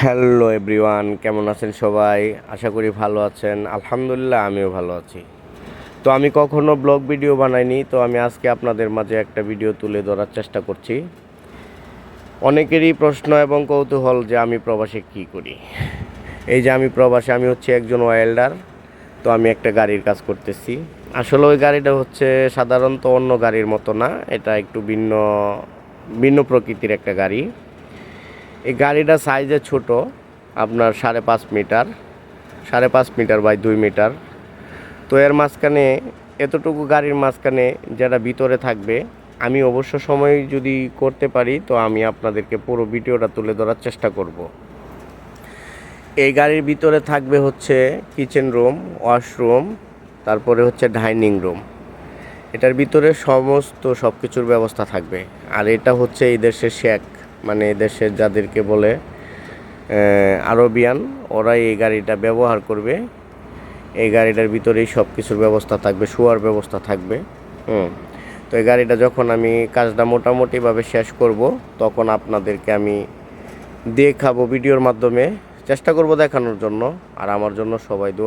Hello everyone, কেমন আছেন সবাই? আশা করি ভালো আছেন। আলহামদুলিল্লাহ, আমিও ভালো আছি। তো আমি কখনো ব্লগ ভিডিও বানাইনি, তো আমি আজকে আপনাদের মাঝে একটা ভিডিও তুলে ধরার চেষ্টা করছি। অনেকেরই প্রশ্ন এবং কৌতূহল যে আমি প্রবাসে কী করি। এই যে আমি প্রবাসে, আমি হচ্ছে একজন ওয়েল্ডার। তো আমি একটা গাড়ির কাজ করতেছি। আসলে ওই গাড়িটা হচ্ছে সাধারণত অন্য গাড়ির মতো না, এটা একটু ভিন্ন ভিন্ন প্রকৃতির একটা গাড়ি। এই গাড়িটা সাইজে ছোট, আপনার 5.5 মিটার, 5.5 মিটার বাই 2 মিটার। তো এর মাঝখানে এতটুকু গাড়ির মাঝখানে যেটা ভিতরে থাকবে, আমি অবশ্য সময় যদি করতে পারি তো আমি আপনাদেরকে পুরো ভিডিওটা তুলে ধরার চেষ্টা করব। এই গাড়ির ভিতরে থাকবে হচ্ছে কিচেন রুম, ওয়াশরুম, তারপরে হচ্ছে ডাইনিং রুম। এটার ভিতরে সমস্ত সব কিছুর ব্যবস্থা থাকবে। আর এটা হচ্ছে এই দেশের শেখ, মানে দেশের যাদেরকে বলে আরবিয়ান, ওরাই এই গাড়িটা ব্যবহার করবে। এই গাড়িটার ভিতরেই সব কিছুর ব্যবস্থা থাকবে, শোয়ার ব্যবস্থা থাকবে। তো এই গাড়িটা যখন আমি কাজটা মোটামুটিভাবে শেষ করব, তখন আপনাদেরকে আমি দেখাবো ভিডিওর মাধ্যমে, চেষ্টা করব দেখানোর জন্য। আর আমার জন্য সবাই দোয়া